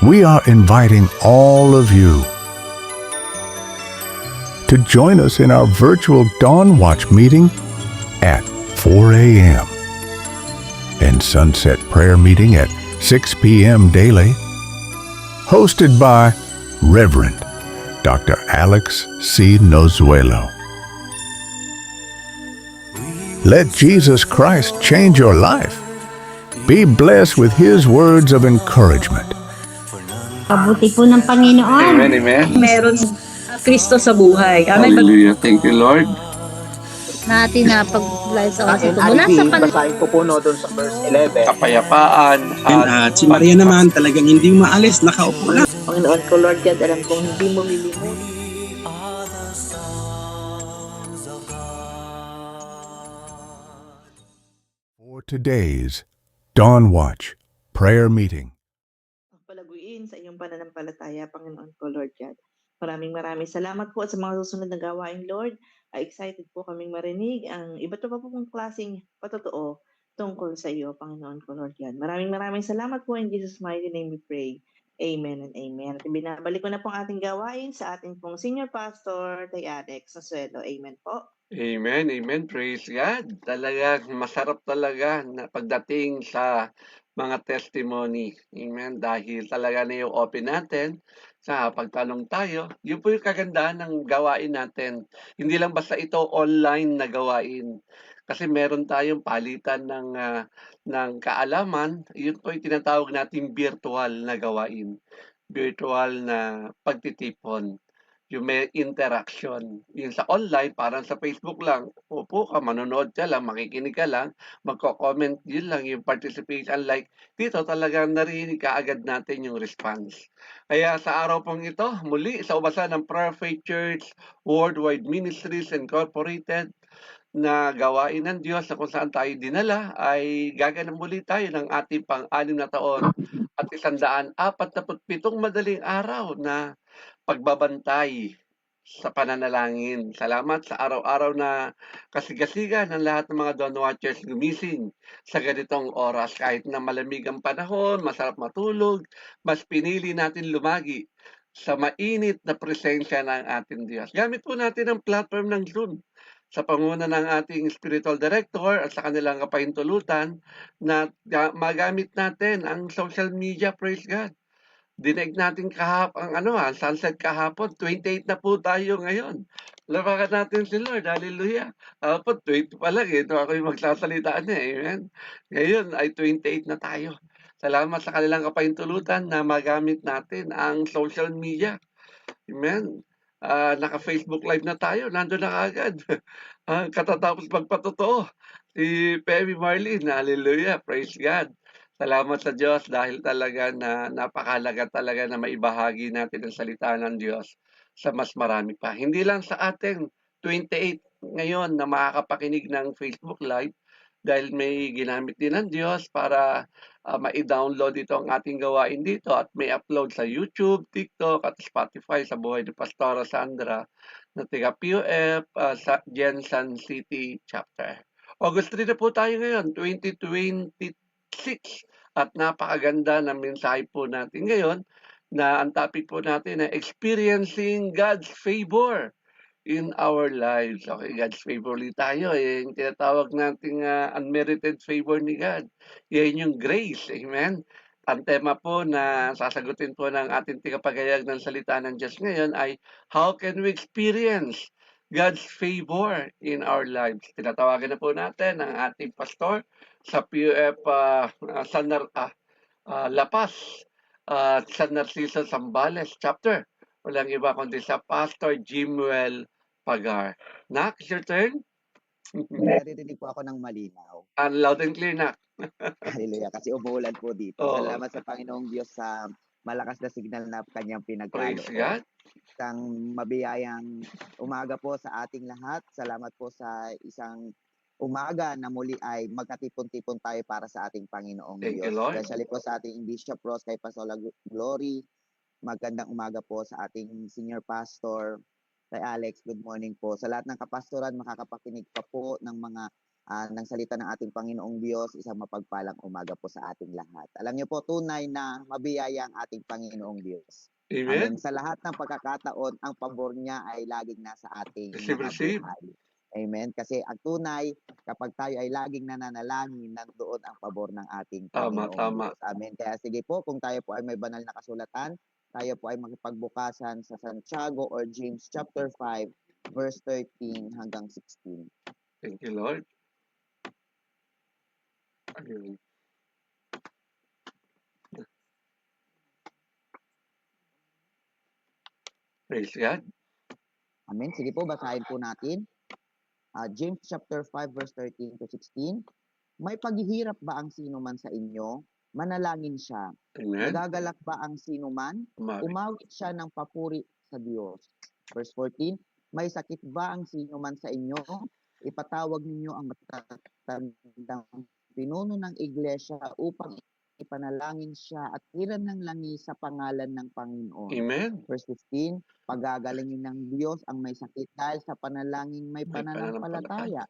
we are inviting all of you to join us in our virtual Dawn Watch meeting at 4 a.m. and Sunset Prayer meeting at 6 p.m. daily, hosted by Reverend Dr. Alex C. Nozuelo. Let Jesus Christ change your life. Be blessed with His words of encouragement. Pabuti po ng Panginoon. Amen, amen. Meron Kristo sa buhay. Amen. Hallelujah. Thank you, Lord. Natin na pag-live sa oras ito. Mula sa NIV, basahin ko po no, doon sa verse 11. Kapayapaan At si Maria naman talagang hindi maalis, nakaupo lang. Panginoon ko, Lord God, alam kong hindi mo lilimot. For today's Dawn Watch prayer meeting. Palaguin sa inyong pananampalataya, Panginoon ko, Lord God. Maraming salamat po at sa mga susunod na gawain, Lord. Excited po kaming marinig ang iba't iba po pong klaseng patotoo tungkol sa iyo, Panginoon ko, Lord God. Maraming salamat po. In Jesus' mighty name we pray. Amen and amen. At binabalik ko na po ang ating gawain sa ating pong Senior Pastor, Tay Alex Nozuelo. Amen po. Amen, amen. Praise God. Talaga, masarap talaga na pagdating sa mga testimony. Amen. Dahil talaga na yung open natin sa pagtanong tayo. Yun po yung kagandahan ng gawain natin. Hindi lang basta ito online na gawain. Kasi meron tayong palitan ng kaalaman. Yun po yung tinatawag natin virtual na gawain. Virtual na pagtitipon. Yung may interaction. Yung sa online, parang sa Facebook lang, upo ka, manonood ka lang, makikinig ka lang, magko-comment, yun lang yung participation. Like, dito talagang narinig ka agad natin yung response. Kaya sa araw pong ito, muli sa ubasan ng Prayer Faith Church, Worldwide Ministries Incorporated, na gawain ng Diyos na kung saan tayo dinala, ay gaganap muli tayo ng ating pang-anim na taon at 147 madaling araw na pagbabantay sa pananalangin. Salamat sa araw-araw na kasigasigan ng lahat ng mga Dawn Watchers gumising sa ganitong oras. Kahit na malamig ang panahon, masarap matulog, mas pinili natin lumagi sa mainit na presensya ng ating Diyos. Gamit po natin ang platform ng Zoom sa panguna ng ating spiritual director at sa kanilang kapahintulutan na magamit natin ang social media, praise God. Dinig natin sunset kahapon, 28 na po tayo ngayon. Labakan natin si Lord, hallelujah. Kahapon, 20 pa lang ito ako yung magsasalita niya, amen. Ngayon ay 28 na tayo. Salamat sa kanilang kapahintulutan na magamit natin ang social media. Amen. Naka-Facebook Live na tayo, nandun na agad. Katatapos magpatotoo, si Pemmy Marlene, hallelujah, praise God. Salamat sa Diyos dahil talaga na napakahalaga talaga na maibahagi natin ang salita ng Diyos sa mas marami pa. Hindi lang sa ating 28 ngayon na makakapakinig ng Facebook Live dahil may ginamit din ng Diyos para ma-download ito ang ating gawain dito at may upload sa YouTube, TikTok at Spotify sa buhay ni Pastora Sandra na taga PUF sa Jensen City Chapter. August 3 na po tayo ngayon, 2026. At napakaganda ng mensahe po natin ngayon na ang topic po natin ay experiencing God's favor in our lives. Okay, God's favor ulit tayo. Yung tinatawag nating unmerited favor ni God. Yan yung grace. Amen? Ang tema po na sasagutin po ng ating tigapagayag ng salita ng Diyos ngayon ay how can we experience God's favor in our lives? Tinatawagan na po natin ang ating pastor sa PUF La Paz, San Narciso Zambales chapter. Walang iba kundi sa Pastor Jimuel Pagar. Nak, it's your turn. Naririnig po ako ng malinaw. Loud and clear, Nak. Hallelujah. Kasi umuulan po dito. Oo. Salamat sa Panginoong Diyos sa malakas na signal na kanyang Praise pinagkaloob. God. Isang mabiyayang umaga po sa ating lahat. Salamat po sa isang umaga na muli ay magkatipon-tipon tayo para sa ating Panginoong Thank you, Diyos. Lord. Especially po sa ating Bishop Ross kay Pasola Glory. Magandang umaga po sa ating Senior Pastor kay Alex. Good morning po. Sa lahat ng kapastoran, makakapakinig pa po ng mga ng salita ng ating Panginoong Diyos. Isang mapagpalang umaga po sa ating lahat. Alam niyo po, tunay na mabiyaya ang ating Panginoong Diyos. Amen. Amen. Sa lahat ng pagkakataon, ang pabor niya ay laging nasa ating Receive, mga receive. buhay. Amen. Kasi ang tunay, kapag tayo ay laging nananalangin, nandoon ang pabor ng ating Tama, Panginoong tama. Diyos. Amen. Kaya sige po, kung tayo po ay may banal na kasulatan, tayo po ay makipagbukasan sa Santiago or James chapter 5, verse 13 hanggang 16. Thank you, Lord. Ayun. Praise God. Amen. Sige po, basahin po natin. James chapter 5, verse 13 to 16. May paghihirap ba ang sino man sa inyo? Manalangin siya. Amen. Nagagalak ba ang sino man? Umari. Umawit siya ng papuri sa Diyos. Verse 14. May sakit ba ang sino man sa inyo? Ipatawag ninyo ang matatandang pinuno ng iglesia upang ipanalangin siya at hiran ng langis sa pangalan ng Panginoon. Amen. Verse 15, pagagalingin ng Diyos ang may sakit dahil sa panalangin may May pananampalataya.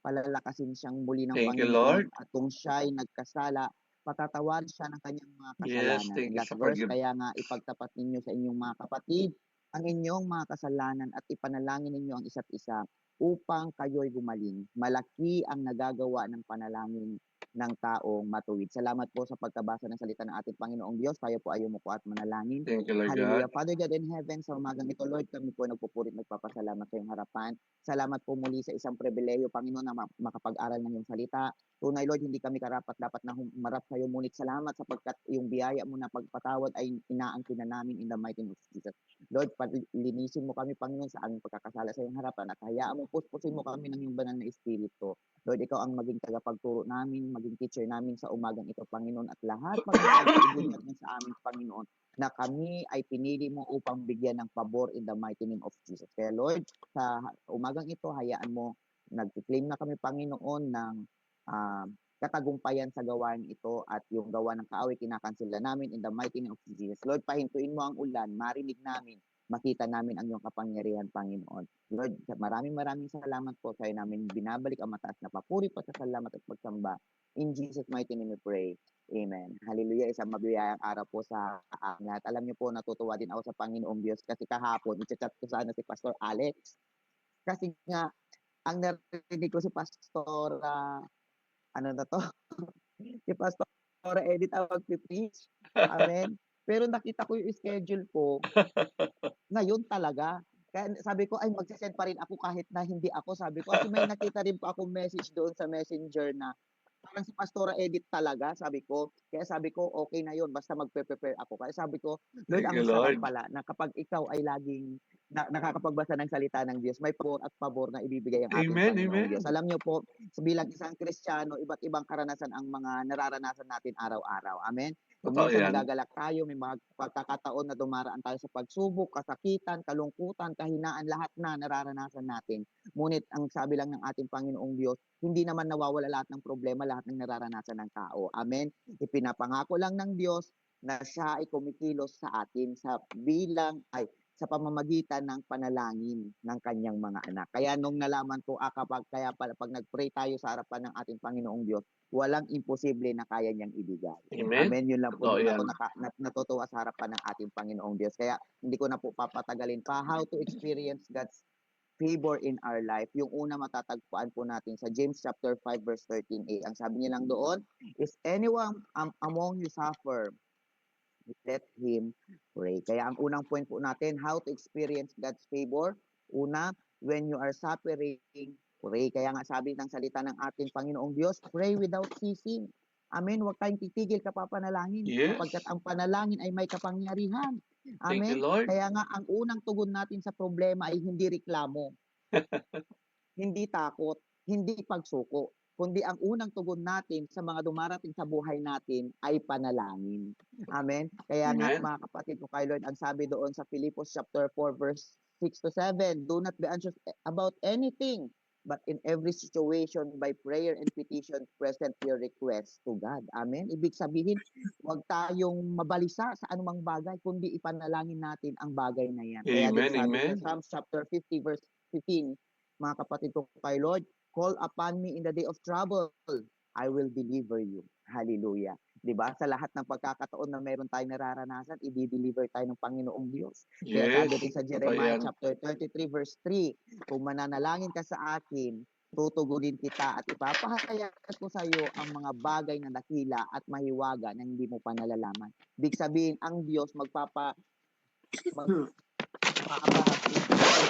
Palalakasin siyang muli ng Thank you, Panginoon Lord. at kung siya'y nagkasala, patatawarin siya ng kanyang mga Yes, kasalanan. thank you Last sa verse, forgive. kaya nga ipagtapat ninyo sa inyong mga kapatid ang inyong mga kasalanan at ipanalangin ninyo ang isa't isa upang kayo'y gumaling. Malaki ang nagagawa ng panalangin ng taong matuwid. Salamat po sa pagkabasa ng salita ng ating Panginoong Diyos. Tayo po ay umuko at manalangin. Thank you, Lord Hallelujah. God. Father God in heaven, sa umagang ito, Lord, kami po nagpupurit, nagpapasalamat sa iyong harapan. Salamat po muli sa isang pribileyo, Panginoon, na makapag-aral ng iyong salita. Tunay, Lord, hindi kami karapat-dapat na humarap sa iyo. Ngunit salamat sapagkat yung biyaya mo na pagpatawad ay inaangkin na namin in the mighty name of Jesus. Lord, linisin mo kami, Panginoon, sa aming pagkakasala sa iyong harapan at hayaan mo, puspusin mo kami ng iyong banal na espiritu. Lord, ikaw ang maging tagapagturo namin, maging teacher namin sa umagang ito, Panginoon, at lahat, Panginoon, ibunyag mo sa amin, Panginoon, na kami ay pinili mo upang bigyan ng pabor in the mighty name of Jesus. Kaya Lord, sa umagang ito, hayaan mo, nag-claim na kami, Panginoon, ng katagumpayan sa gawain ito at yung gawa ng kaaway kinakansela namin in the mighty name of Jesus. Lord, pahintuin mo ang ulan, marinig namin, makita namin ang iyong kapangyarihan, Panginoon. Lord, maraming salamat po sa namin binabalik ang mataas na papuri, pasasalamat at pagsamba. In Jesus' mighty name we pray. Amen. Hallelujah. Isang mabiyayang araw po sa lahat. Alam niyo po, natutuwa din ako sa Panginoong Diyos kasi kahapon, i-chat ko sana si Pastor Alex. Kasi nga, ang narinig ko si Pastor, ano na to? Si Pastor Edith ang magpipreach. Amen. Pero nakita ko yung schedule ko, ngayon talaga. Kaya sabi ko, ay magsasend pa rin ako kahit na hindi ako. Sabi ko, kasi may nakita rin po akong message doon sa messenger na parang si Pastora Edith talaga, sabi ko. Kaya sabi ko, okay na yun, basta magpe-prepare ako. Kaya sabi ko, Lord, Thank ang you, sarap Lord. pala na kapag ikaw ay laging nakakapagbasa ng salita ng Diyos, may pabor at pabor na ibibigay ang ating Amen, Panginoong amen. Diyos. Alam niyo po, bilang isang Kristiyano, iba't ibang karanasan ang mga nararanasan natin araw-araw. Amen? Kung Totoo minsan yan. nagagalak tayo, may mga pagkakataon na dumaraan tayo sa pagsubok, kasakitan, kalungkutan, kahinaan, lahat na nararanasan natin. Ngunit ang sabi lang ng ating Panginoong Diyos, hindi naman nawawala lahat ng problema, lahat ng nararanasan ng tao. Amen? Ipinapangako lang ng Diyos na siya ay kumikilos sa atin sa sa pamamagitan ng panalangin ng kanyang mga anak. Kaya nung nalaman ko, kaya pag nag-pray tayo sa harapan ng ating Panginoong Diyos, walang imposible na kaya niyang ibigay. Amen. Amen. Yun lang po, Totoo doon yan. ako natutuwa sa harapan ng ating Panginoong Diyos. Kaya hindi ko na po papatagalin pa how to experience God's favor in our life. Yung una matatagpuan po natin sa James chapter 5 verse 13a. Ang sabi niya lang doon, is anyone among you suffer, let him pray. Kaya ang unang point po natin, how to experience God's favor. Una, when you are suffering, pray. Kaya nga sabi ng salita ng ating Panginoong Diyos, pray without ceasing. Amen. Huwag tayong titigil kapapanalangin. Yes. Sapagkat ang panalangin ay may kapangyarihan. Thank you, Amen. Lord. Kaya nga ang unang tugon natin sa problema ay hindi reklamo, hindi takot, hindi pagsuko, kundi ang unang tugon natin sa mga dumarating sa buhay natin ay panalangin. Amen. Kaya nga Amen. mga kapatid ko kay Lord, ang sabi doon sa Philippians chapter 4 verse 6 to 7, do not be anxious about anything, but in every situation by prayer and petition present your request to God. Amen. Ibig sabihin, huwag tayong mabalisa sa anumang bagay, kundi ipanalangin natin ang bagay na yan. Kaya din Amen, sabi amen. sa Psalms chapter 50 verse 15, mga kapatid ko kay Lord, Call upon me in the day of trouble. I will deliver you. Hallelujah. 'Di ba? Sa lahat ng pagkakataon na meron tayong nararanasan, i-deliver tayo ng Panginoong Diyos. Kaya sabi Yes, rin sa totoo Jeremiah yan. chapter 33 verse 3, kung mananalangin ka sa akin, tutugunin kita at ipapahayag ko sa iyo ang mga bagay na dakila at mahiwaga na hindi mo pa nalalaman. Big sabihin, ang Diyos magpapagbigay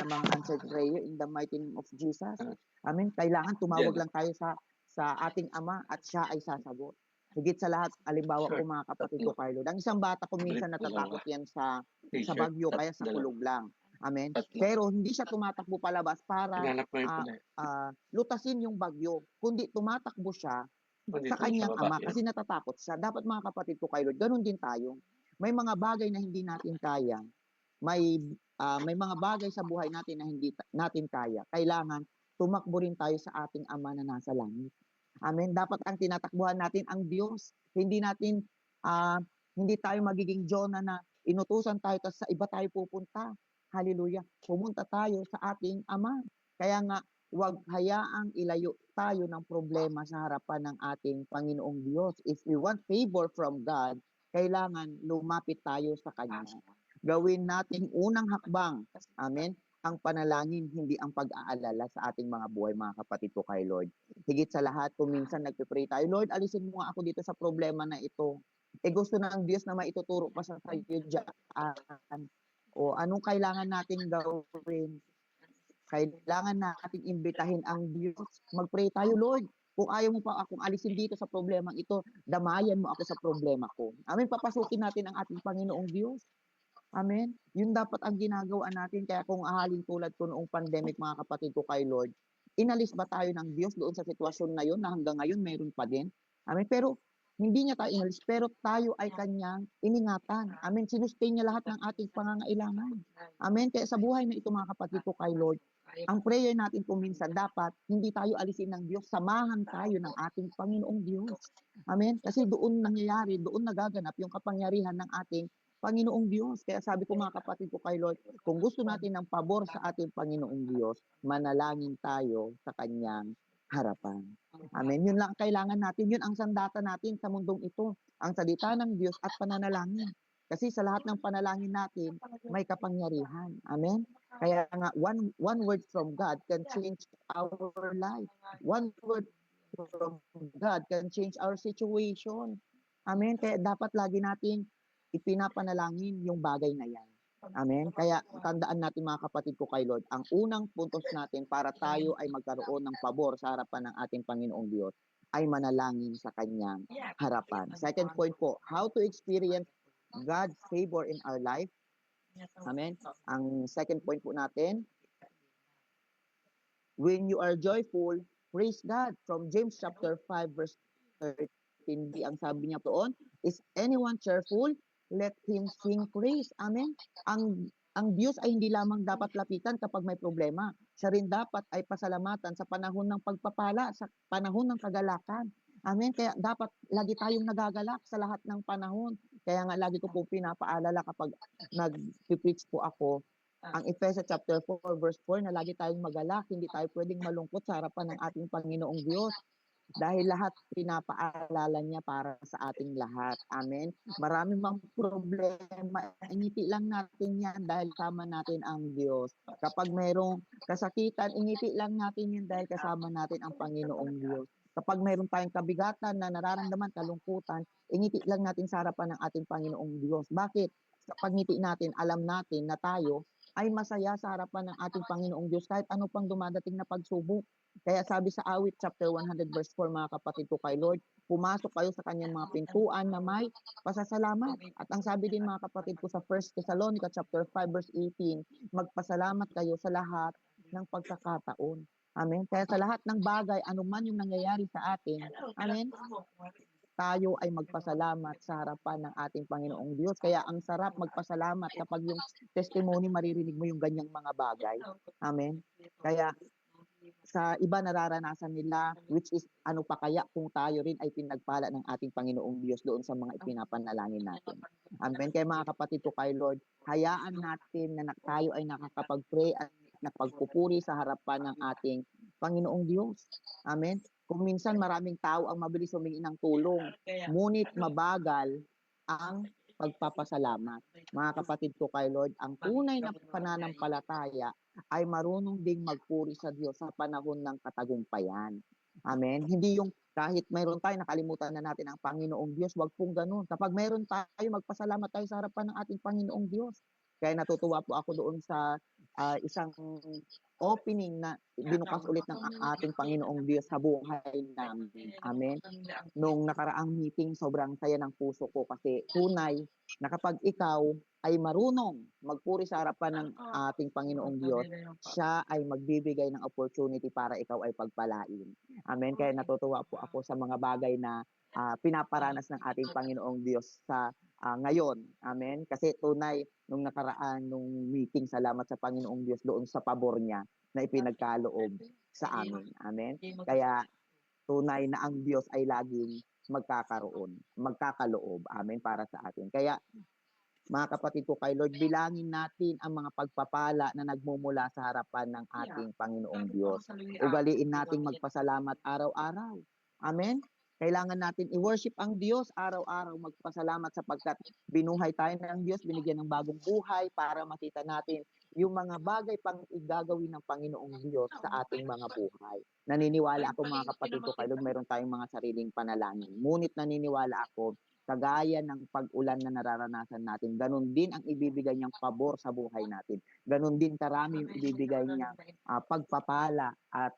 ng mga answered prayer in the mighty name of Jesus. Amen. Kailangan tumawag Yan. lang tayo sa ating Ama at siya ay sasagot. Higit sa lahat, alimbawa ko mga kapatid ko, Carlo, ang isang bata ko minsan natatakot yan sa T-shirt. bagyo kaya sa Dalawa. kulog lang. Amen. Tatlo. Pero hindi siya tumatakbo palabas para Hinanap ko yung pula. lutasin yung bagyo, kundi tumatakbo siya sa kanyang ama kasi natatakot siya. Dapat mga kapatid ko, Carlo, ganun din tayo. May mga bagay na hindi natin kaya. May mga bagay sa buhay natin na hindi natin kaya. Kailangan tumakbo rin tayo sa ating Ama na nasa langit. Amen. Dapat ang tinatakbuhan natin ang Diyos. Hindi tayo magiging Jonah na inutusan tayo tapos sa iba tayo pupunta. Hallelujah. Pumunta tayo sa ating Ama. Kaya nga, huwag hayaang ilayo tayo ng problema sa harapan ng ating Panginoong Diyos. If we want favor from God, kailangan lumapit tayo sa Kanya. Gawin natin unang hakbang. Amen. Ang panalangin, hindi ang pag-aalala sa ating mga buhay, mga kapatid ko kay Lord. Higit sa lahat, kung minsan nagpipray tayo, Lord, alisin mo nga ako dito sa problema na ito. Gusto ng Diyos na maituturo pa sa tayo dyan. O anong kailangan natin gawin? Kailangan natin imbitahin ang Diyos. Mag-pray tayo, Lord. Kung ayaw mo pa akong alisin dito sa problema ito, damayan mo ako sa problema ko. Amen. Papasukin natin ang ating Panginoong Diyos. Amen. Yun dapat ang ginagawa natin. Kaya kung ahalin tulad ko noong pandemic, mga kapatid ko kay Lord, inalis ba tayo ng Diyos doon sa sitwasyon na yun na hanggang ngayon meron pa din? Amen. Pero hindi niya tayo inalis, pero tayo ay kanyang iningatan. Amen. Sinustain niya lahat ng ating pangangailangan. Amen. Kaya sa buhay na ito, mga kapatid ko kay Lord, ang prayer natin kung minsan dapat hindi tayo alisin ng Diyos, samahan tayo ng ating Panginoong Diyos. Amen. Kasi doon nangyayari, doon nagaganap yung kapangyarihan ng ating Panginoong Diyos. Kaya sabi ko mga kapatid ko kay Lord, kung gusto natin ng pabor sa ating Panginoong Diyos, manalangin tayo sa Kanyang harapan. Amen. Yun lang kailangan natin. Yun ang sandata natin sa mundong ito. Ang salita ng Diyos at pananalangin. Kasi sa lahat ng panalangin natin, may kapangyarihan. Amen. Kaya nga, one word from God can change our life. One word from God can change our situation. Amen. Kaya dapat lagi natin ipinapanalangin yung bagay na yan. Amen. Kaya tandaan natin mga kapatid ko kay Lord, ang unang puntos natin para tayo ay magkaroon ng pabor sa harapan ng ating Panginoong Diyos ay manalangin sa Kanyang harapan. Second point po, how to experience God's favor in our life. Amen. Ang second point po natin, when you are joyful, praise God. From James chapter 5 verse 13b, ang sabi niya doon, is anyone cheerful? Let him sing praise. Amen. Ang Diyos ay hindi lamang dapat lapitan kapag may problema. Siya rin dapat ay pasalamatan sa panahon ng pagpapala, sa panahon ng kagalakan. Amen. Kaya dapat lagi tayong nagagalak sa lahat ng panahon. Kaya nga lagi ko po pinapaalala kapag nag-preach po ako, ang Ephesians chapter 4 verse 4 na lagi tayong magalak, hindi tayo pwedeng malungkot sa harapan ng ating Panginoong Diyos. Dahil lahat pinapaalala niya para sa ating lahat. Amen. Maraming mang problema, ingiti lang natin yan dahil kasama natin ang Diyos. Kapag mayroong kasakitan, ingiti lang natin yan dahil kasama natin ang Panginoong Diyos. Kapag mayroon tayong kabigatan na nararamdaman, kalungkutan, ingiti lang natin sa harapan ng ating Panginoong Diyos. Bakit? Sa pagngiti natin, alam natin na tayo ay masaya sa harapan ng ating Panginoong Diyos kahit ano pang dumadating na pagsubok. Kaya sabi sa Awit chapter 100 verse 4, mga kapatid ko kay Lord, pumasok kayo sa kanyang mga pintuan na may pasasalamat. At ang sabi din mga kapatid ko sa 1 Thessalonica chapter 5 verse 18, magpasalamat kayo sa lahat ng pagkakataon. Amen. Kaya sa lahat ng bagay, anuman yung nangyayari sa atin, amen, tayo ay magpasalamat sa harapan ng ating Panginoong Diyos. Kaya ang sarap magpasalamat kapag yung testimony maririnig mo yung ganyang mga bagay. Amen. Kaya sa iba nararanasan nila, which is ano pa kaya kung tayo rin ay pinagpala ng ating Panginoong Diyos doon sa mga ipinapanalangin natin. Amen. Kaya mga kapatid ko kay Lord, hayaan natin na tayo ay nakakapag-pray at napagpupuri sa harapan ng ating Panginoong Diyos. Amen. Kung minsan maraming tao ang mabilis humingi ng tulong, ngunit mabagal ang pagpapasalamat. Mga kapatid ko kay Lord, ang tunay na pananampalataya ay marunong ding magpuri sa Diyos sa panahon ng katagumpayan. Amen. Hindi yung kahit mayroon tayo, nakalimutan na natin ang Panginoong Diyos, wag pong ganun. Kapag mayroon tayo, magpasalamat tayo sa harapan ng ating Panginoong Diyos. Kaya natutuwa po ako doon sa isang opening na binukas ulit ng ating Panginoong Diyos sa buhay namin. Amen. Nung nakaraang meeting, sobrang saya ng puso ko kasi tunay na kapag ikaw ay marunong magpuri sa harapan ng ating Panginoong Diyos, siya ay magbibigay ng opportunity para ikaw ay pagpalain. Amen. Kaya natutuwa po ako sa mga bagay na pinaparanas ng ating Panginoong Diyos sa ngayon. Amen. Kasi tunay, nung nakaraan, nung meeting, salamat sa Panginoong Diyos doon sa pabor niya na ipinagkaloob sa amin. Amen. Kaya tunay na ang Diyos ay laging magkakaloob. Amen, para sa atin. Kaya mga kapatid ko kay Lord, bilangin natin ang mga pagpapala na nagmumula sa harapan ng ating Panginoong Diyos. Ugaliin nating magpasalamat araw-araw. Amen? Kailangan natin i-worship ang Diyos araw-araw, magpasalamat sapagkat binuhay tayo ng Diyos, binigyan ng bagong buhay para makita natin yung mga bagay pang igagawin ng Panginoong Diyos sa ating mga buhay. Naniniwala ako mga kapatid ko kay Lord, mayroon tayong mga sariling panalangin. Ngunit naniniwala ako, kagaya ng pag-ulan na nararanasan natin, ganun din ang ibibigay niyang pabor sa buhay natin. Ganun din karami yung ibibigay niyang pagpapala at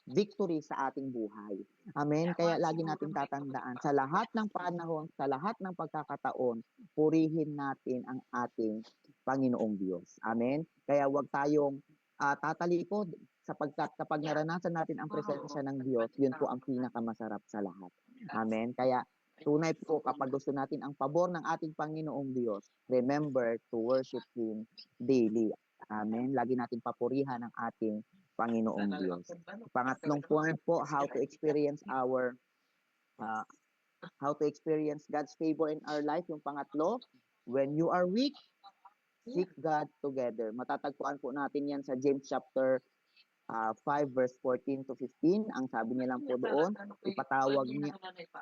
victory sa ating buhay. Amen? Kaya lagi natin tatandaan, sa lahat ng panahon, sa lahat ng pagkakataon, purihin natin ang ating Panginoong Diyos. Amen? Kaya huwag tayong tatalikod sapagkat kapag naranasan natin ang presensya ng Diyos, yun po ang pinakamasarap sa lahat. Amen? Kaya tunay po kapag gusto natin ang pabor ng ating Panginoong Diyos, remember to worship Him daily. Amen? Lagi natin papurihan ang ating Panginoong Diyos. Pangatlong point po, how to experience God's favor in our life. Yung pangatlo, when you are weak, seek God together. Matatagpuan po natin yan sa James chapter 5 verse 14 to 15. Ang sabi niya lang po doon,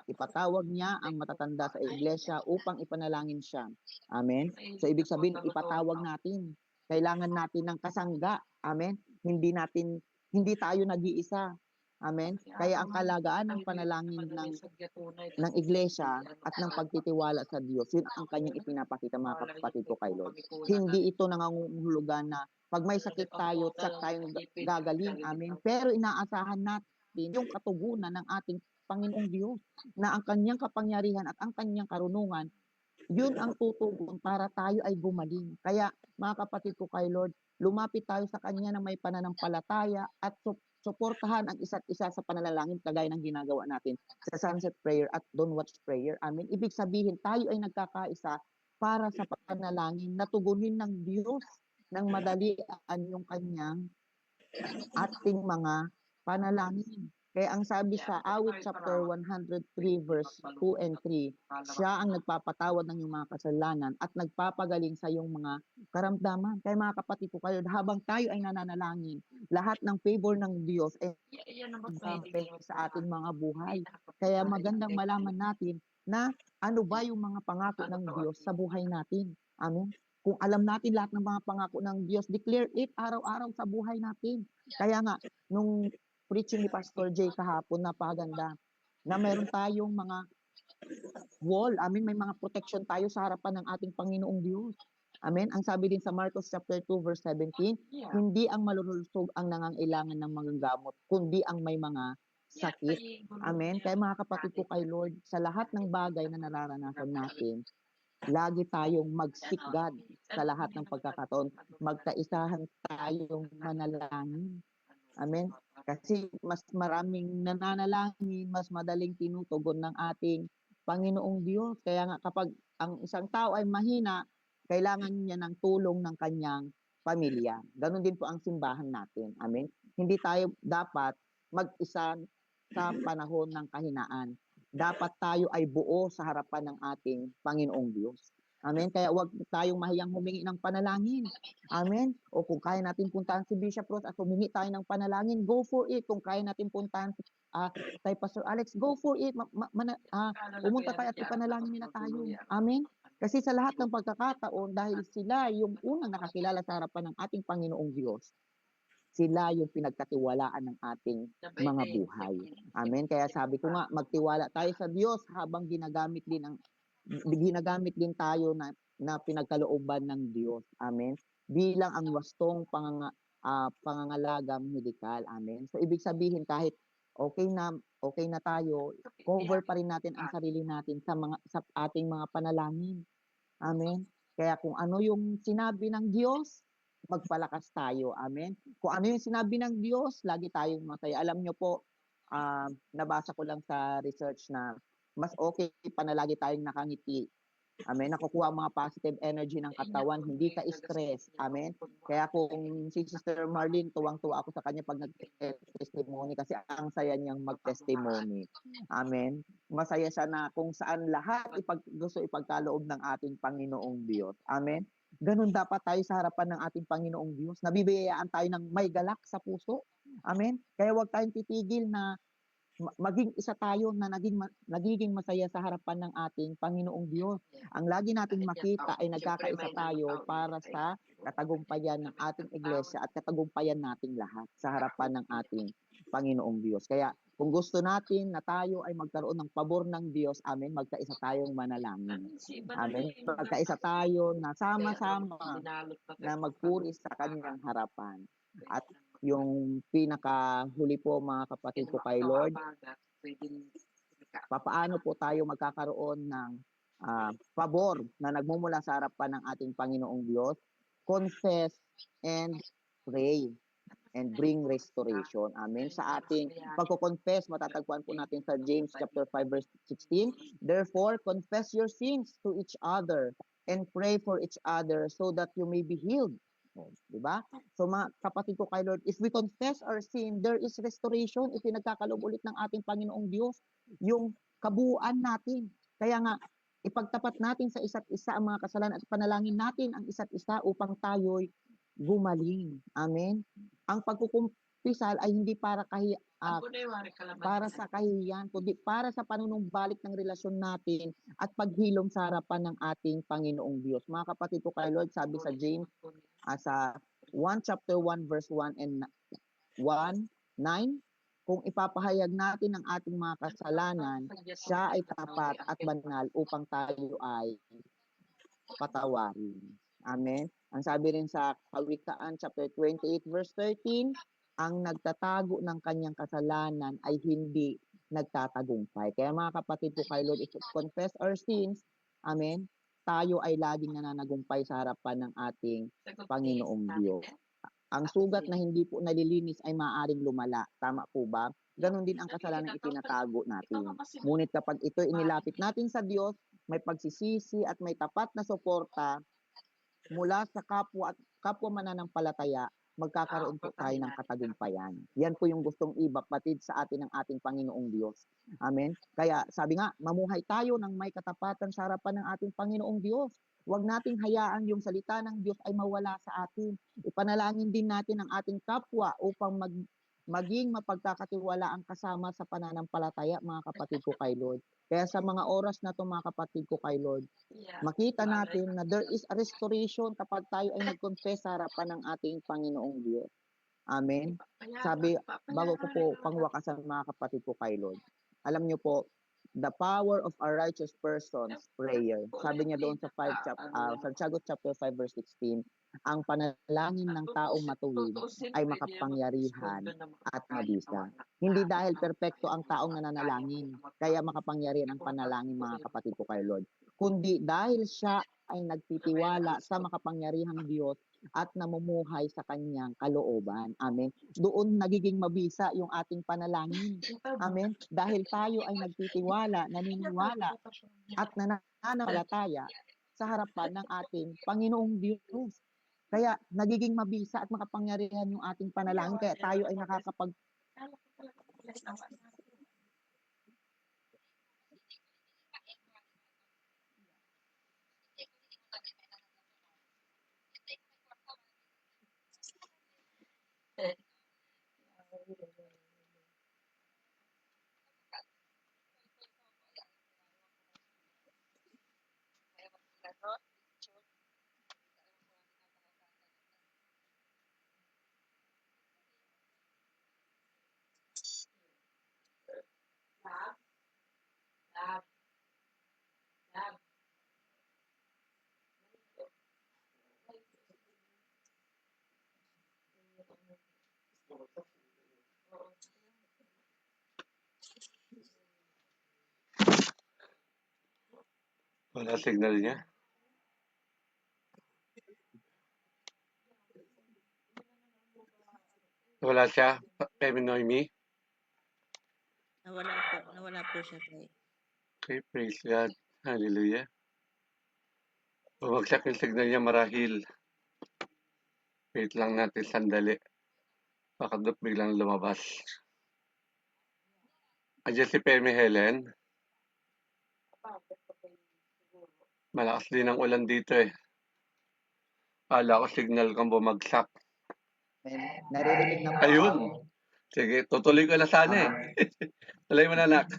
ipatawag niya ang matatanda sa iglesia upang ipanalangin siya. Amen. So ibig sabihin, ipatawag natin. Kailangan natin ng kasangga. Amen. Hindi tayo nag-iisa. Amen. Kaya ang kalagaan ng panalangin ng iglesia at ng pagtitiwala sa Diyos, yun ang kanyang ipinapakita mga kapatid ko kay Lord. Hindi ito nangangulugan na pag may sakit tayo, tsak tayong gagaling. Amen. Pero inaasahan natin yung katugunan ng ating Panginoong Diyos na ang kanyang kapangyarihan at ang kanyang karunungan, yun ang tutugon para tayo ay gumaling. Kaya mga kapatid ko kay Lord, lumapit tayo sa kanya na may pananampalataya at suportahan ang isa't isa sa panalangin kagaya ng ginagawa natin sa sunset prayer at dawn watch prayer. Amen. Ibig sabihin, tayo ay nagkakaisa para sa panalangin na tugunin ng Diyos ng madalian yung kanyang ating mga panalangin. Kaya ang sabi sa Awit chapter 103 verse 2 and 3, siya ang nagpapatawad ng iyong mga kasalanan at nagpapagaling sa iyong mga karamdaman. Kaya mga kapatid ko kayo, habang tayo ay nananalangin, lahat ng favor ng Diyos ay nagpapagaling sa ating mga buhay. Kaya magandang malaman natin na ano ba yung mga pangako ng Diyos sa buhay natin. Amen. Kung alam natin lahat ng mga pangako ng Diyos, declare it araw-araw sa buhay natin. Kaya nga, nung preaching ni Pastor Jay kahapon, napaganda na meron tayong mga wall. Amen. May mga protection tayo sa harapan ng ating Panginoong Diyos. Amen. Ang sabi din sa Marcos chapter 2 verse 17, hindi ang malulusog ang nangangailangan ng mga gamot, kundi ang may mga sakit. Amen. Kaya mga kapatid ko kay Lord, sa lahat ng bagay na nararanasan natin, lagi tayong mag-seek God sa lahat ng pagkakataon. Magkaisahan tayong manalangin. Amen. Kasi mas maraming nananalangin, mas madaling tinutugon ng ating Panginoong Diyos. Kaya nga kapag ang isang tao ay mahina, kailangan niya ng tulong ng kanyang pamilya. Ganon din po ang simbahan natin. Amen. Hindi tayo dapat mag-isa sa panahon ng kahinaan. Dapat tayo ay buo sa harapan ng ating Panginoong Diyos. Amen. Kaya huwag tayong mahiyang humingi ng panalangin. Amen. O kung kaya natin puntahan si Bishop Ross at humingi tayo ng panalangin, go for it. Kung kaya natin puntahan kay Pastor Alex, go for it. Pumunta tayo at ipanalangin nila tayo. Amen. Kasi sa lahat ng pagkakataon, dahil sila yung unang nakakilala sa harapan ng ating Panginoong Diyos, sila yung pinagkatiwalaan ng ating mga buhay. Amen. Kaya sabi ko nga, magtiwala tayo sa Diyos habang ginagamit din tayo na pinagkalooban ng Diyos. Amen. Bilang ang wastong pangangalagang medikal. Amen. So ibig sabihin kahit okay na tayo, cover pa rin natin ang sarili natin sa ating mga panalangin. Amen. Kaya kung ano yung sinabi ng Diyos, magpalakas tayo. Amen. Kung ano yung sinabi ng Diyos, lagi tayong masaya. Alam nyo po, nabasa ko lang sa research na mas okay pa na lagi tayong nakangiti. Amen. Nakukuha ang mga positive energy ng katawan, hindi ka stress. Amen. Kaya kung si Sister Marlene, tuwang-tuwa ako sa kanya pag nag-testimony kasi ang saya niyang mag-testimony. Amen. Masaya siya na kung saan lahat gusto ipagkaloob ng ating Panginoong Diyos. Amen. Ganun dapat tayo sa harapan ng ating Panginoong Diyos. Nabibiyayaan tayo ng may galak sa puso. Amen. Kaya huwag tayong titigil na maging isa tayo na nagiging masaya sa harapan ng ating Panginoong Diyos. Ang lagi nating makita ay nagkakaisa tayo para sa katagumpayan ng ating iglesia at katagumpayan nating lahat sa harapan ng ating Panginoong Diyos. Kaya kung gusto natin na tayo ay magkaroon ng pabor ng Diyos, amen, magkaisa tayong manalangin. Amen. Magkaisa tayo na sama-sama na magpuri sa kanyang harapan. At yung pinakahuli po mga kapatid ko kay Lord, papaano po tayo magkakaroon ng pabor na nagmumula sa harapan ng ating Panginoong Diyos? Confess and pray and bring restoration. Amen. Sa ating pagko-confess, matatagpuan po natin sa James chapter 5 verse 16. Therefore, confess your sins to each other and pray for each other so that you may be healed. Diba? So mga kapatid ko kay Lord, if we confess our sin, there is restoration. Ipinagkakaloob ulit ng ating Panginoong Diyos yung kabuuan natin. Kaya nga, ipagtapat natin sa isa't isa ang mga kasalanan at panalangin natin ang isa't isa upang tayo'y gumaling. Amen. Ang pagkukumpisal ay hindi para sa kahihiyan, kundi para sa panunumbalik ng relasyon natin at paghilom sa harapan ng ating Panginoong Diyos. Mga kapatid ko kay Lord, sabi sa James, sa 1 chapter 1 verse 1 and 1, 9, kung ipapahayag natin ang ating mga kasalanan, siya ay tapat at banal upang tayo ay patawarin. Amen. Ang sabi rin sa Kawikaan chapter 28 verse 13, ang nagtatago ng kanyang kasalanan ay hindi nagtatagumpay. Kaya mga kapatid ko kay Lord, if we confess our sins, amen, tayo ay laging nananagumpay sa harapan ng ating Panginoong Diyos. Ang sugat na hindi po nalilinis ay maaaring lumala. Tama po ba? Ganon din ang kasalanan itinatago natin. Ngunit kapag ito inilapit natin sa Diyos, may pagsisisi at may tapat na suporta mula sa kapwa mananampalataya, magkakaroon po tayo ng katagumpayan. Yan po yung gustong ibatid sa atin ng ating Panginoong Diyos. Amen? Kaya sabi nga, mamuhay tayo ng may katapatan sa harapan ng ating Panginoong Diyos. Huwag nating hayaan yung salita ng Diyos ay mawala sa atin. Ipanalangin din natin ang ating kapwa upang maging mapagkakatiwala ang kasama sa pananampalataya, mga kapatid ko kay Lord. Kaya sa mga oras na ito, mga kapatid ko kay Lord, makita natin na there is a restoration kapag tayo ay nag-confess sa harapan ng ating Panginoong Diyos. Amen. Sabi, bago ko po pangwakasan mga kapatid ko kay Lord, alam niyo po, the power of a righteous person's prayer. Sabi niya doon sa Santiago chapter 5 verse 16, ang panalangin ng taong matuwid ay makapangyarihan at mabisa. Hindi dahil perpekto ang taong nananalangin, kaya makapangyarihan ang panalangin, mga kapatid ko kay Lord, kundi dahil siya ay nagtitiwala sa makapangyarihang Diyos at namumuhay sa kanyang kalooban. Amen. Doon nagiging mabisa yung ating panalangin. Amen. Dahil tayo ay nagtitiwala, naniniwala at nananampalataya sa harapan ng ating Panginoong Diyos. Kaya nagiging mabisa at makapangyarihan yung ating panalangin. Kaya tayo ay Wala signal niya. Wala siya, Kevin Noemi. Nawala po siya, Tay. Okay, praise God. Hallelujah. Bumagsak yung signal niya marahil. Wait lang natin sandali. Baka biglang lumabas. Andiyan si Pemi Helen. Malakas din ang ulan dito eh. Kala ko signal kang bumagsak. Amen. Naririnig na po Ayun. ako. Sige, tutuloy ko na sana eh. Tuloy mo na, anak.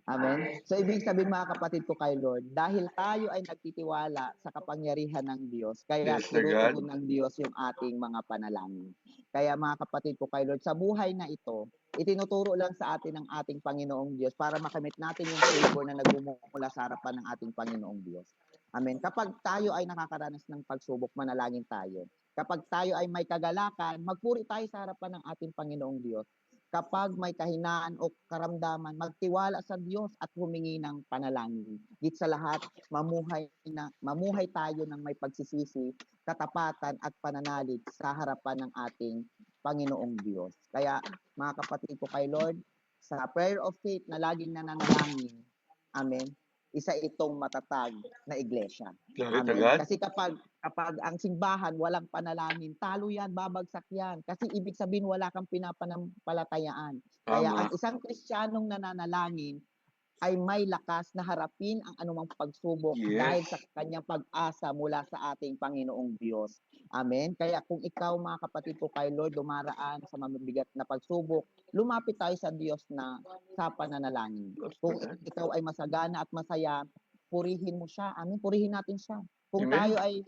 Amen. So, ibig sabihin mga kapatid ko kay Lord, dahil tayo ay nagtitiwala sa kapangyarihan ng Diyos, kaya Yes, to God. tinutugon ng Diyos yung ating mga panalangin. Kaya mga kapatid ko kay Lord, sa buhay na ito, itinuturo lang sa atin ng ating Panginoong Diyos para makamit natin yung favor na nagmumula sa harapan ng ating Panginoong Diyos. Amen. Kapag tayo ay nakakaranas ng pagsubok, manalangin tayo. Kapag tayo ay may kagalakan, magpuri tayo sa harapan ng ating Panginoong Diyos. Kapag may kahinaan o karamdaman, magtiwala sa Diyos at humingi ng panalangin. Higit sa lahat, mamuhay tayo ng may pagsisisi, katapatan at pananalig sa harapan ng ating Panginoong Diyos. Kaya mga kapatid ko kay Lord, sa prayer of faith na laging nananalangin, amen, isa itong matatag na iglesia. Glory to Amen. God. Kasi kapag ang simbahan walang panalangin, talo yan, babagsak yan. Kasi ibig sabihin wala kang pinapanampalatayaan. Kaya ang Tama. isang Kristiyanong nananalangin ay may lakas na harapin ang anumang pagsubok dahil Yes. sa kanyang pag-asa mula sa ating Panginoong Diyos. Amen. Kaya kung ikaw mga kapatid ko kay Lord dumaraan sa mabibigat na pagsubok, lumapit tayo sa Diyos na sa pananalangin. Glory to Kung God. ikaw ay masagana at masaya, purihin mo siya. Amen. Purihin natin siya. Kung Amen. tayo ay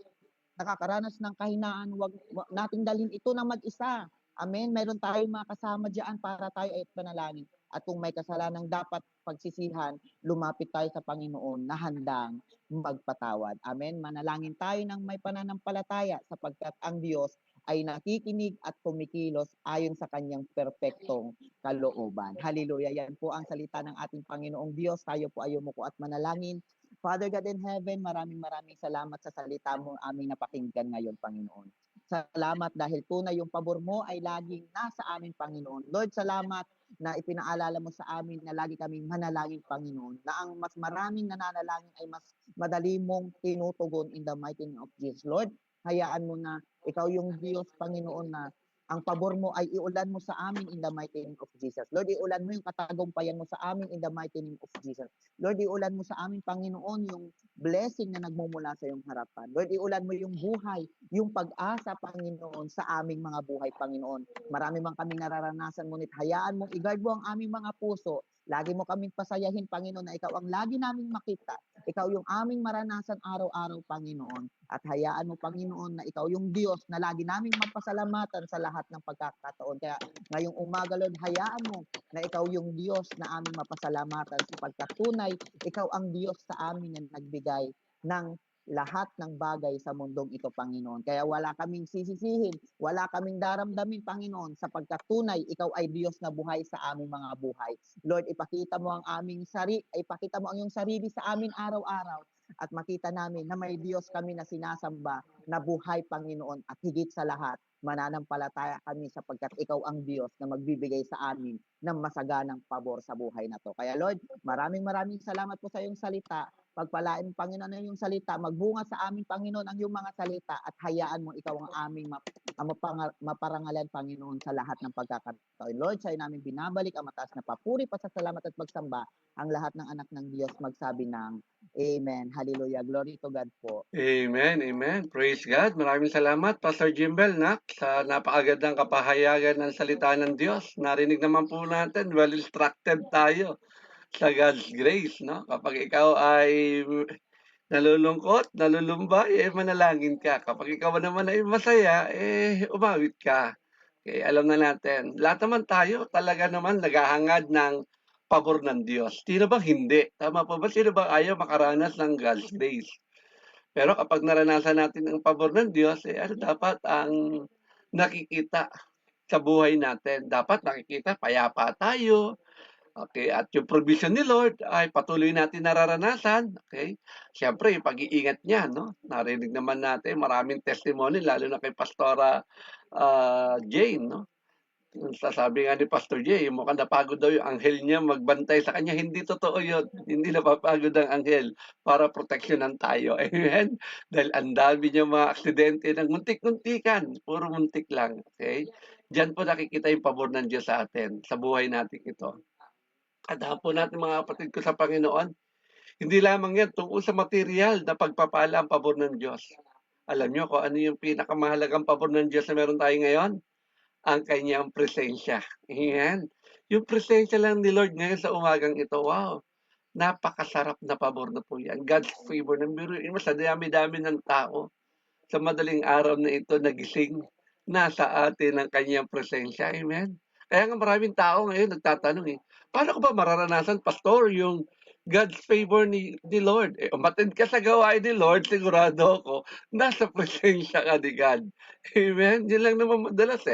nakakaranas ng kahinaan, wag nating dalhin ito ng mag-isa. Amen. Meron tayong mga kasama diyan para tayo ay panalangin. At kung may kasalanang dapat pagsisihan, lumapit tayo sa Panginoon na handang magpatawad. Amen. Manalangin tayo ng may pananampalataya sapagkat ang Diyos ay nakikinig at kumikilos ayon sa kanyang perpektong kalooban. Hallelujah. Yan po ang salita ng ating Panginoong Diyos. Tayo po ay umuko at manalangin. Father God in heaven, maraming salamat sa salita mo aming napakinggan ngayon, Panginoon. Salamat dahil tunay yung pabor mo ay laging nasa amin, Panginoon. Lord, salamat na ipinaalala mo sa amin na lagi kaming manalangin, Panginoon, na ang mas maraming nananalangin ay mas madali mong tinutugon in the mighty name of Jesus. Lord, hayaan mo na ikaw yung Diyos, Panginoon, na ang pabor mo ay iulan mo sa amin in the mighty name of Jesus. Lord, iulan mo yung katagumpayan mo sa amin in the mighty name of Jesus. Lord, iulan mo sa amin, Panginoon, yung blessing na nagmumula sa iyong harapan. Lord, iulan mo yung buhay, yung pag-asa, Panginoon, sa aming mga buhay, Panginoon. Marami man kaming nararanasan, ngunit hayaan mong i-guard mo ang aming mga puso. Lagi mo kaming pasayahin, Panginoon, na ikaw ang lagi naming makita. Ikaw yung aming maranasan araw-araw, Panginoon. At hayaan mo, Panginoon, na ikaw yung Diyos na lagi naming mapasalamatan sa lahat ng pagkakataon. Kaya ngayong umaga, Lord, hayaan mo na ikaw yung Diyos na aming mapasalamatan sapagkat tunay, ikaw ang Diyos sa amin na nagbigay ng lahat ng bagay sa mundong ito, Panginoon. Kaya wala kaming sisisihin, wala kaming daramdamin, Panginoon, sapagkat tunay, ikaw ay Diyos na buhay sa aming mga buhay. Lord, ipakita mo ang iyong sarili sa amin araw-araw at makita namin na may Diyos kami na sinasamba na buhay, Panginoon, at higit sa lahat, mananampalataya kami sapagkat ikaw ang Diyos na magbibigay sa amin ng masaganang pabor sa buhay na to. Kaya Lord, maraming salamat po sa iyong salita. Pagpalain, Panginoon, ang iyong salita. Magbunga sa aming, Panginoon, ang iyong mga salita at hayaan mo ikaw ang aming maparangalan, Panginoon, sa lahat ng pagkakataon. Lord, sa'yo namin binabalik ang mataas na papuri, pasasalamat at pagsamba. Ang lahat ng anak ng Diyos magsabi ng Amen. Hallelujah. Glory to God po. Amen. Amen. Praise God. Maraming salamat, Pastor Jimbel, sa napakagandang kapahayagan ng salita ng Diyos. Narinig naman po natin, well instructed tayo sa God's grace, no? Kapag ikaw ay nalulungkot, nalulumbay, manalangin ka. Kapag ikaw naman ay masaya, umawit ka. Okay, alam na natin. Lahat naman tayo talaga naman naghahangad ng pabor ng Diyos. Sino bang hindi? Tama po ba? Sino bang ayaw makaranas ng God's grace? Pero kapag naranasan natin ang pabor ng Diyos, ano dapat ang nakikita? sa buhay natin. Dapat nakikita payapa tayo, okay, at yung provision ni Lord ay patuloy natin nararanasan, okay. Siyempre yung pag-iingat niya 'no, narinig naman natin maraming testimony lalo na kay Pastora, Jane 'no. Yung sasabi nga ni Pastor Jay, mukhang napagod daw yung anghel niya magbantay sa kanya. Hindi totoo yun. Hindi napapagod ang anghel para proteksyonan tayo. Amen? Dahil ang dami niya mga aksidente ng muntik-muntikan. Puro muntik lang. Okay? Diyan po nakikita yung pabor ng Diyos sa atin, sa buhay natin ito. Tandaan po natin mga kapatid ko sa Panginoon, hindi lamang yan tungkol sa material na pagpapala ang pabor ng Diyos. Alam niyo kung ano yung pinakamahalagang pabor ng Diyos na meron tayo ngayon? Ang kanyang presensya. Ayan. Yung presensya lang ni Lord ngayon sa umagang ito, wow, napakasarap na pabor na po yan. God's favor. Biruin mo sa dami-dami ng tao sa madaling araw na ito nagising, nasa atin ang kanyang presensya. Amen. Kaya nga maraming tao ngayon nagtatanong paano ko ba mararanasan, Pastor, yung God's favor ni Lord? Umattend ka sa gawain ni Lord, sigurado ako, nasa presensya ka ni God. Amen? Yun lang naman madalas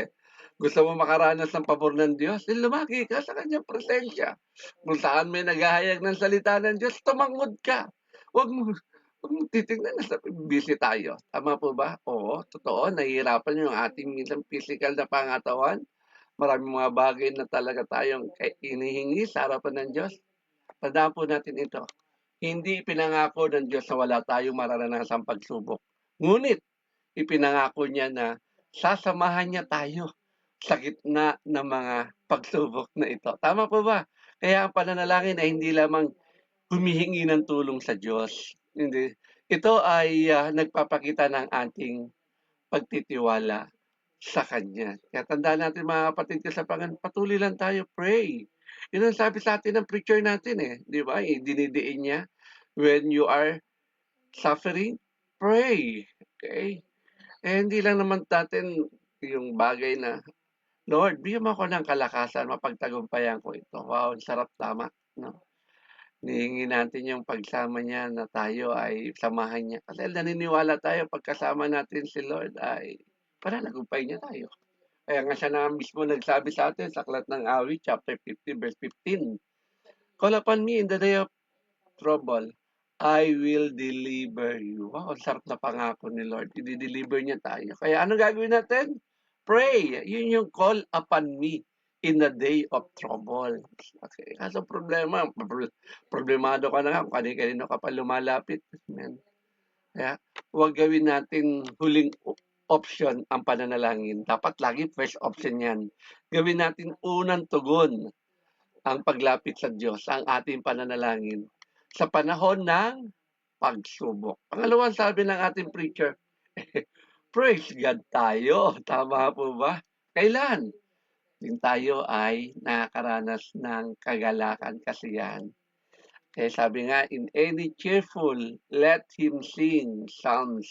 Gusto mo makaranas ng pabor ng Diyos? Lumagi ka sa kanyang presensya. Kung saan may naghahayag ng salita ng Diyos, tumangod ka. Huwag mo, huwag mong titignan na busy tayo. Tama po ba? Oo, totoo. Nahihirapan yung ating minsan physical na pangatawan. Maraming mga bagay na talaga tayong inihingi sa harapan ng Diyos. Tandaan po natin ito. Hindi pinangako ng Diyos na wala tayong mararanasang pagsubok. Ngunit, ipinangako niya na sasamahan niya tayo sa gitna ng mga pagsubok na ito. Tama po ba? Kaya ang pananalangin ay hindi lamang humihingi ng tulong sa Diyos. Hindi. Ito ay nagpapakita ng ating pagtitiwala sa Kanya. Kaya tandaan natin mga kapatid ko sa Panginoon, patuloy lang tayo, pray. Yun ang sabi sa atin ng preacher natin Di ba? Dinidiin niya, when you are suffering, pray. Okay? Hindi lang naman natin yung bagay na, Lord, bigyan mo ako ng kalakasan, mapagtagumpayan ko ito. Wow, ang sarap tama. No? Hinihingi natin yung pagsama niya na tayo ay samahan niya. Kasi naniniwala tayo pagkasama natin si Lord ay pananagumpay niya tayo. Kaya nga siya na mismo nagsabi sa atin sa Aklat ng Awit, chapter 50, verse 15. Call upon me in the day of trouble, I will deliver you. Wow, ang sarap na pangako ni Lord. I-deliver niya tayo. Kaya ano gagawin natin? Pray. Yun yung call upon me in the day of trouble. Okay. Kaso problemado ka na nga kung kanino ka pa lumalapit. Amen. Kaya huwag gawin natin huling option ang pananalangin. Dapat lagi first option yan. Gawin natin unang tugon ang paglapit sa Diyos, ang ating pananalangin sa panahon ng pagsubok. Pangalawang sabi ng ating preacher, praise God tayo. Tama po ba? Kailan? Din tayo ay nakakaranas ng kagalakan, kasiyahan. Kaya sabi nga, in any cheerful, let him sing psalms.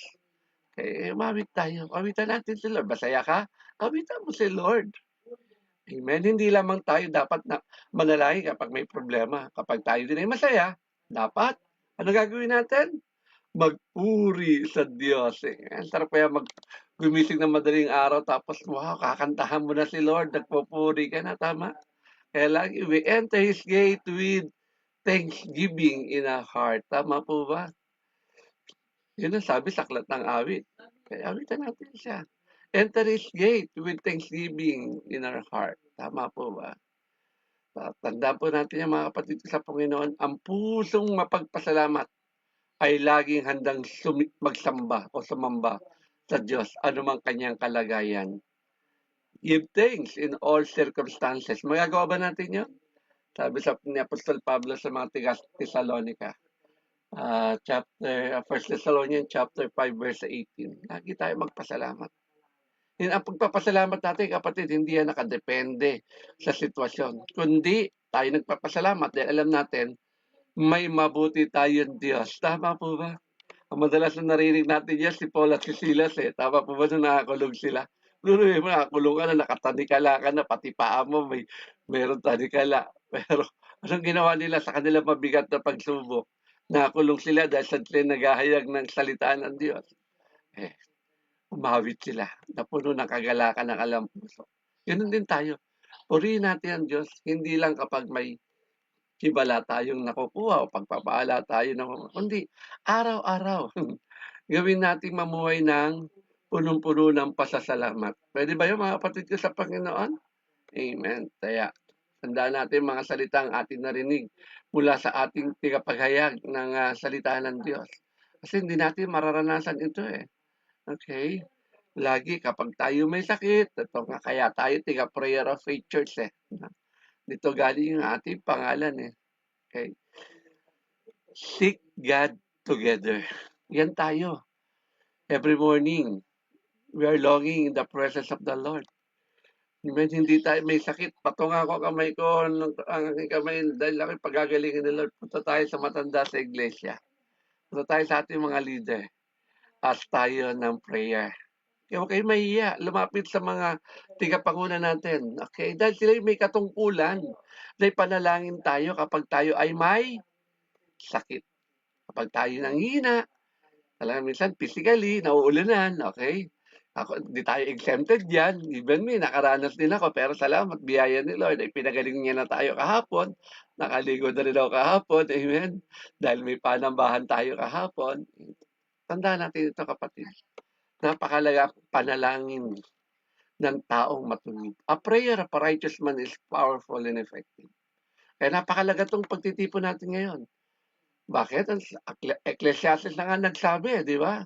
Kaya umawit tayo. Awitan natin si Lord. Masaya ka? Awitan mo si Lord. Amen. Hindi lamang tayo dapat na manalangin kapag may problema. Kapag tayo din ay masaya, dapat, ano gagawin natin? Magpuri sa Diyos. Ang sarap kaya gumising ng madaling araw tapos, wow, kakantahan mo na si Lord, nagpupuri ka na, tama? Kaya lagi, we enter His gate with thanksgiving in our heart. Tama po ba? Yun ang sabi sa Aklat ng Awit. Kaya awitan natin siya. Enter His gate with thanksgiving in our heart. Tama po ba? Tandaan po natin yung mga kapatid sa Panginoon, ang pusong mapagpasalamat ay laging handang magsamba o sumamba sa Diyos, anumang kanyang kalagayan. Give thanks in all circumstances. Magagawa ba natin yun? Sabi ni Apostol Pablo sa mga Thessalonica, 1 Thessalonians chapter 5 verse 18. Lagi tayo magpasalamat. Ang pagpapasalamat natin, kapatid, hindi yan nakadepende sa sitwasyon. Kundi tayo nagpapasalamat dahil alam natin, may mabuti tayong Diyos. Tama po ba? Ang madalas na narinig natin yan, si Paul at si Silas Tama po ba nung nakakulong sila? Luloy mo, nakakulong ka na, nakatanikala ka na, pati paa mo, meron tanikala. Pero anong ginawa nila sa kanilang mabigat na pagsubok? Nakakulong sila dahil sa naghahayag ng salita ng Diyos. Umawit sila, napuno ng kagalakan ng alam puso. Gano'n din tayo. Purihin natin ang Diyos, hindi lang kapag may himala tayong nakukuha o pagpapala tayo kundi araw-araw. Gawin nating mamuhay ng punong-puno ng pasasalamat. Puwede ba 'yun mga kapatid ko sa Panginoon? Amen. Kaya tandaan natin mga salitang ating narinig mula sa ating tagapaghayag ng, salita ng Diyos. Kasi hindi natin mararanasan ito, eh, okey? Lagi kapag tayo may sakit, ito nga kaya tayo Prayer of Faith Church, eh, 'no? Dito galing yung ating pangalan, eh, okey? Seek God together. 'Yan tayo. Every morning, we are longing in the presence of the Lord. Amen, hindi tayo may sakit, patungan ko kamay ko ang aking kamay dahil ako'y pagagalingin ni Lord. Punta tayo sa matanda sa iglesia. Punta tayo sa ating mga leader. Ask tayo ng prayer. Kaya huwag kayong mahiya, lumapit sa mga tigapanguna natin, okay? Dahil sila may katungkulan. Dahil panalangin tayo kapag tayo ay may sakit. Kapag tayo nanghihina, talagang minsan physically, nauulanan, okay? Ako, di tayo exempted diyan. Even me, nakaranas din ako, pero salamat, biyaya ni Lord, ay pinagaling niya na tayo kahapon. Nakaligo na rin ako kahapon, amen. Dahil may panambahan tayo kahapon. Tandaan natin ito, kapatid. Napakalaga panalangin ng taong matuwid. A prayer of a righteous man is powerful and effective. Kaya napakalaga itong pagtitipon natin ngayon. Bakit? Ang Ecclesiastes na nga nagsabi, di ba?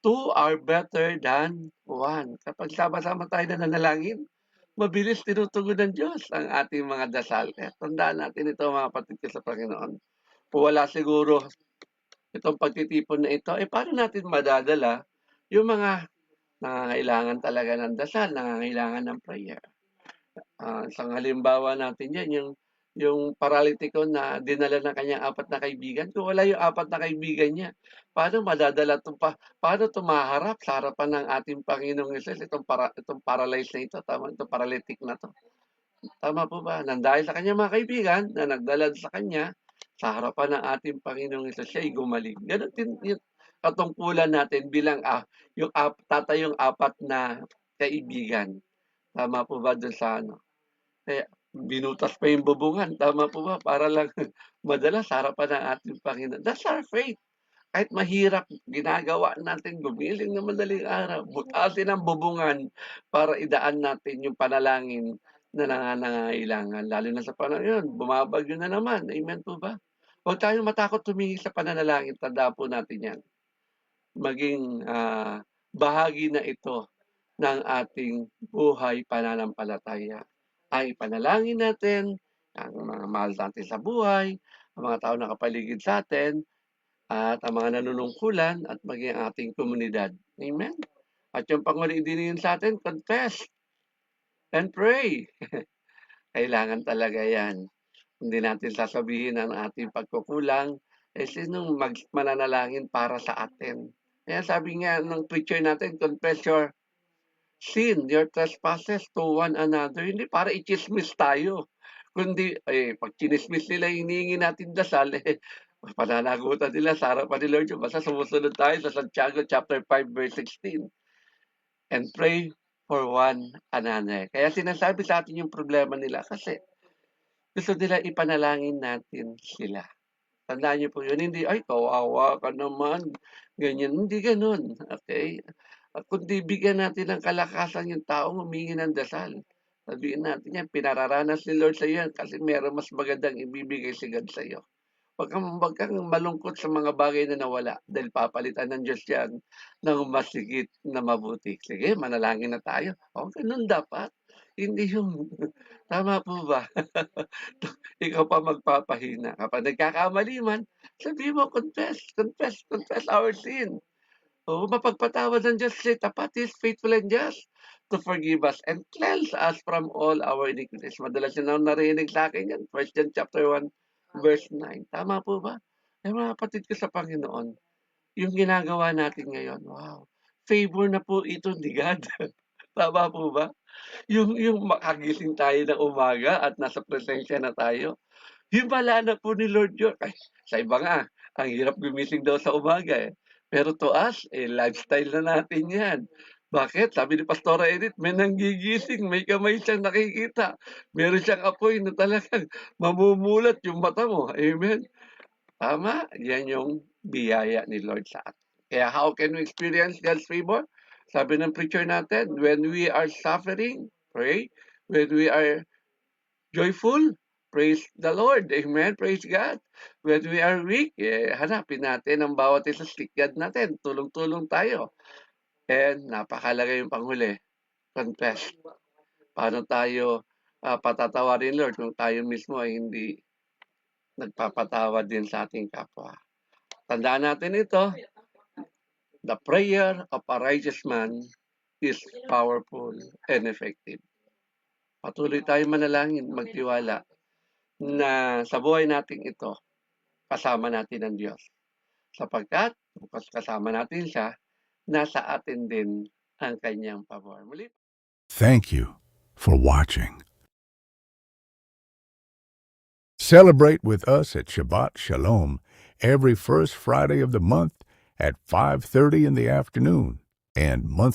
Two are better than one. Kapag sama-sama tayo na nanalangin, mabilis tinutugon ng Diyos ang ating mga dasal. Kaya tandaan natin ito mga kapatid ko sa Panginoon. Kung wala siguro itong pagtitipon na ito, paano natin madadala yung mga nangangailangan talaga ng dasal, nangangailangan ng prayer? Isang halimbawa natin yan, yung paralitiko na dinala ng kanyang 4 na kaibigan. Kung wala yung 4 na kaibigan niya, paano madadala paano tumaharap sa harapan ng ating Panginoong Hesus itong paralyzed na ito, tama, itong paralytic na 'to. Tama po ba? Nang dahil sa kanyang mga kaibigan na nagdala sa kanya, sa harapan ng ating Panginoong Hesus, siya'y gumaling. Gano'n din yung katungkulan natin bilang, tatayong 4 na kaibigan. Tama po ba dun sa kaya binutas pa yung bubungan, tama po ba? Para lang madala sa harapan ng ating Panginoon. That's our faith. Kahit mahirap, ginagawa natin gumiling ng madaling araw, butasin ang bubungan para idaan natin yung panalangin na nangangailangan. Lalo na sa panahon yun, bumabagyo na naman. Amen po ba? Huwag tayong matakot tumingin sa pananalangin. Tandaan po natin yan. Maging bahagi na ito ng ating buhay pananampalataya. Ay ipanalangin natin ang mga mahal natin sa buhay, ang mga tao na kapaligid sa atin, at ang mga nanunungkulan at maging ang ating komunidad. Amen? At yung panghuli din sa atin, confess and pray. Kailangan talaga yan. Hindi natin sasabihin ang ating pagkukulang, sinong mananalangin para sa atin. Kaya sabi nga ng preacher natin, confess your sin, your trespasses to one another. Hindi para i-chismis tayo. Kundi, pag chinismis nila, hinihingi natin dasal, pananagutan nila sa harapan ni Lord. Basta sumusunod tayo sa Santiago chapter 5 verse 16. And pray for one another. Kaya sinasabi sa atin yung problema nila kasi gusto nila ipanalangin natin sila. Tandaan niyo po yun, hindi, ay, kawawa ka naman, ganyan. Hindi ganun, okay? At kundi bigyan natin ng kalakasan yung taong humingi ng dasal. Sabihin natin yan, pinararanas ni Lord sa iyo kasi meron mas magandang ibibigay si God sa iyo. Huwag kang malungkot sa mga bagay na nawala dahil papalitan ng Diyos yan ng mas higit na mabuti. Sige, manalangin na tayo. O, ganun dapat. Hindi yung, tama po ba? Ikaw pa magpapahina. Kapag nagkakamali man, sabihin mo, confess our sin. Oo, mapagpatawad ng Diyos kasi tapat is faithful and just to forgive us and cleanse us from all our iniquities. Madalas yun ang narinig sa akin yan. 1 John chapter 1, verse 9. Tama po ba? Ay mga kapatid ko sa Panginoon, yung ginagawa natin ngayon, wow, favor na po ito ni God. Tama po ba? Yung makagising tayo ng umaga at nasa presensya na tayo, himala na po ni Lord yun. Ay, sa iba nga, ang hirap gumising daw sa umaga eh. Pero to us, lifestyle na natin yan. Bakit? Sabi ni Pastora Edith, may nanggigising, may kamay siyang nakikita. Meron siyang apoy na talagang mamumulat yung mata mo. Amen? Tama, yan yung biyaya ni Lord sa atin. Kaya how can we experience God's favor? Sabi ng preacher natin, when we are suffering, pray. When we are joyful, praise the Lord. Amen, praise God. When we are weak, hanapin natin ang bawat isa stick God natin. Tulong-tulong tayo. And napakalaga yung panghuli, confess. Paano tayo patatawarin, Lord, kung tayo mismo ay hindi nagpapatawad din sa ating kapwa. Tandaan natin ito, the prayer of a righteous man is powerful and effective. Patuloy tayo manalangin, magtiwala na sa buhay natin ito, kasama natin ang Diyos. Sapagkat, bukas kasama natin siya, nasa atin din ang kanyang pabor. Muli. Thank you for watching. Celebrate with us at Shabbat Shalom every first Friday of the month at 5:30 in the afternoon and monthly